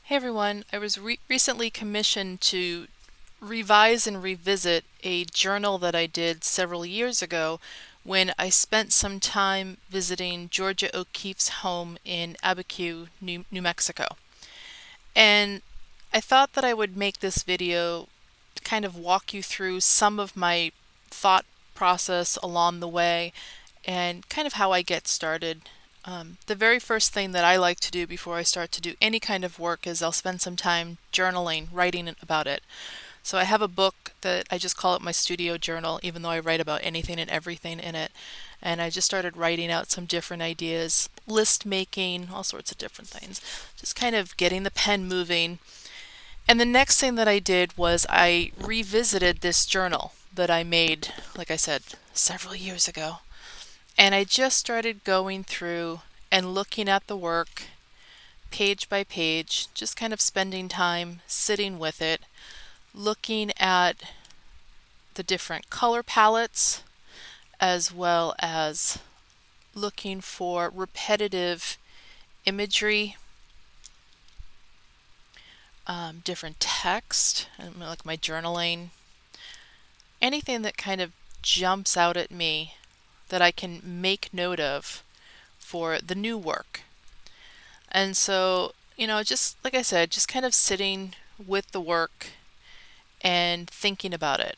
Hey everyone, I was recently commissioned to revise and revisit a journal that I did several years ago when I spent some time visiting Georgia O'Keeffe's home in Abiquiu, New Mexico. And I thought that I would make this video to kind of walk you through some of my thought process along the way and kind of how I get started. The very first thing that I like to do before I start to do any kind of work is I'll spend some time journaling, writing about it. So I have a book that I just call it my studio journal, even though I write about anything and everything in it. And I just started writing out some different ideas, list making, all sorts of different things. Just kind of getting the pen moving. And the next thing that I did was I revisited this journal that I made, like I said, several years ago. And I just started going through and looking at the work page by page, just kind of spending time sitting with it, looking at the different color palettes, as well as looking for repetitive imagery, different text, like my journaling, anything that kind of jumps out at me that I can make note of for the new work. And so, just like I said, just kind of sitting with the work and thinking about it.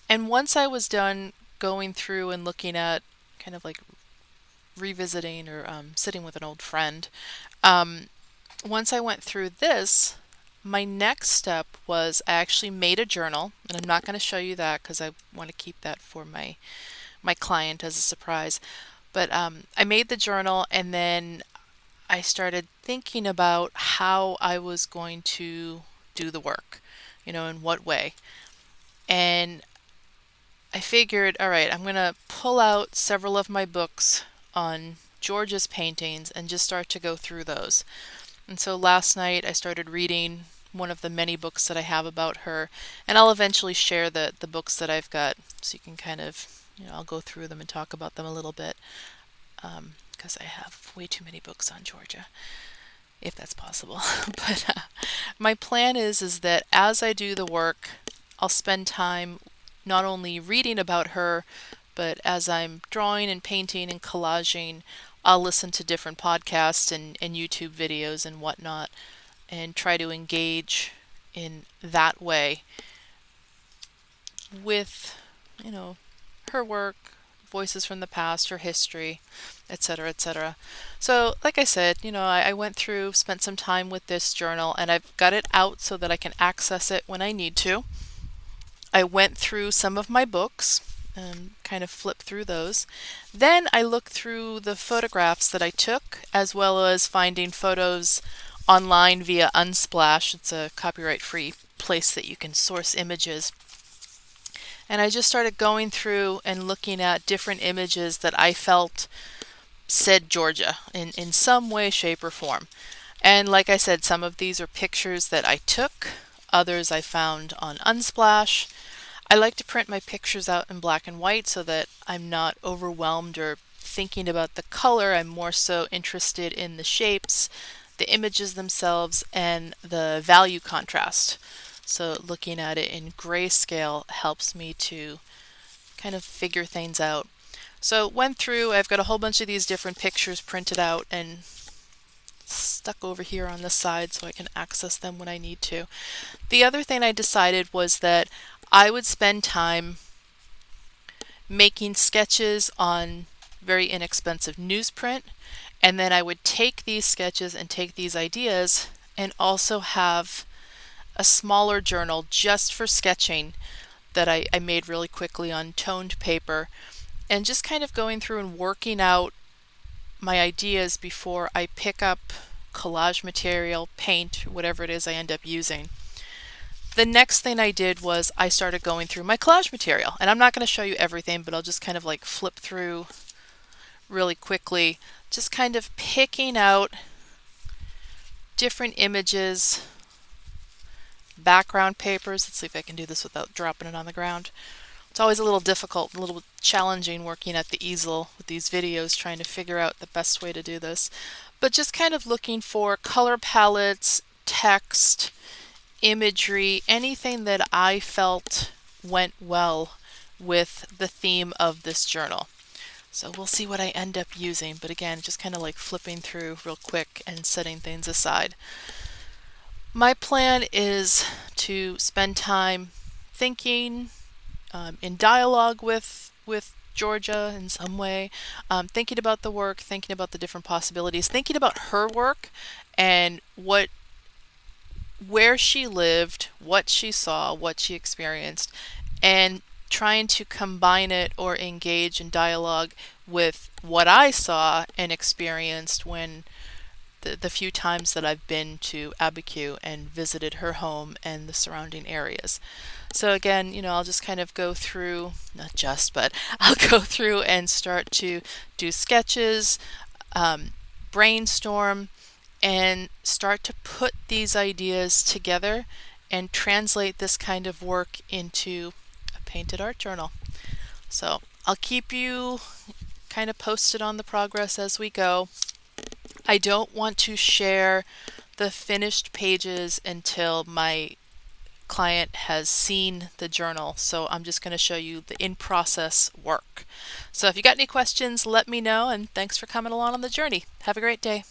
And once I was done going through and looking at kind of like revisiting or sitting with an old friend, um, once I went through this, my next step was I actually made a journal, and I'm not going to show you that because I want to keep that for my client as a surprise. But I made the journal, and then I started thinking about how I was going to do the work, in what way. And I figured, all right, I'm going to pull out several of my books on Georgia's paintings and just start to go through those. And so last night I started reading one of the many books that I have about her, and I'll eventually share the books that I've got so you can kind of, I'll go through them and talk about them a little bit because I have way too many books on Georgia, if that's possible. But my plan is that as I do the work, I'll spend time not only reading about her, but as I'm drawing and painting and collaging, I'll listen to different podcasts and YouTube videos and whatnot and try to engage in that way with, you know, her work, voices from the past, her history, etc., etc. So, like I said, I went through, spent some time with this journal, and I've got it out so that I can access it when I need to. I went through some of my books and kind of flipped through those. Then I looked through the photographs that I took, as well as finding photos online via Unsplash. It's a copyright-free place that you can source images. And I just started going through and looking at different images that I felt said Georgia in some way, shape, or form. And like I said, some of these are pictures that I took, others I found on Unsplash. I like to print my pictures out in black and white so that I'm not overwhelmed or thinking about the color. I'm more so interested in the shapes, the images themselves, and the value contrast. So looking at it in grayscale helps me to kind of figure things out. So went through, I've got a whole bunch of these different pictures printed out and stuck over here on the side so I can access them when I need to. The other thing I decided was that I would spend time making sketches on very inexpensive newsprint, and then I would take these sketches and take these ideas and also have a smaller journal just for sketching that I made really quickly on toned paper, and just kind of going through and working out my ideas before I pick up collage material, paint, whatever it is I end up using. The next thing I did was I started going through my collage material, and I'm not going to show you everything, but I'll just kind of like flip through really quickly, just kind of picking out different images, background papers. Let's see if I can do this without dropping it on the ground. It's always a little difficult, a little challenging working at the easel with these videos, trying to figure out the best way to do this. but just kind of looking for color palettes, text, imagery, anything that I felt went well with the theme of this journal. So we'll see what I end up using, but again, just kind of like flipping through real quick and setting things aside. My plan is to spend time thinking, in dialogue with Georgia in some way, thinking about the work, thinking about the different possibilities, thinking about her work and where she lived, what she saw, what she experienced, and trying to combine it or engage in dialogue with what I saw and experienced when the few times that I've been to Abiquiu and visited her home and the surrounding areas. So again, I'll just kind of go through, not just, but I'll go through and start to do sketches, um, brainstorm, and start to put these ideas together and translate this kind of work into a painted art journal. So I'll keep you kind of posted on the progress as we go. I don't want to share the finished pages until my client has seen the journal, so I'm just going to show you the in-process work. So if you got any questions, let me know, and thanks for coming along on the journey. Have a great day.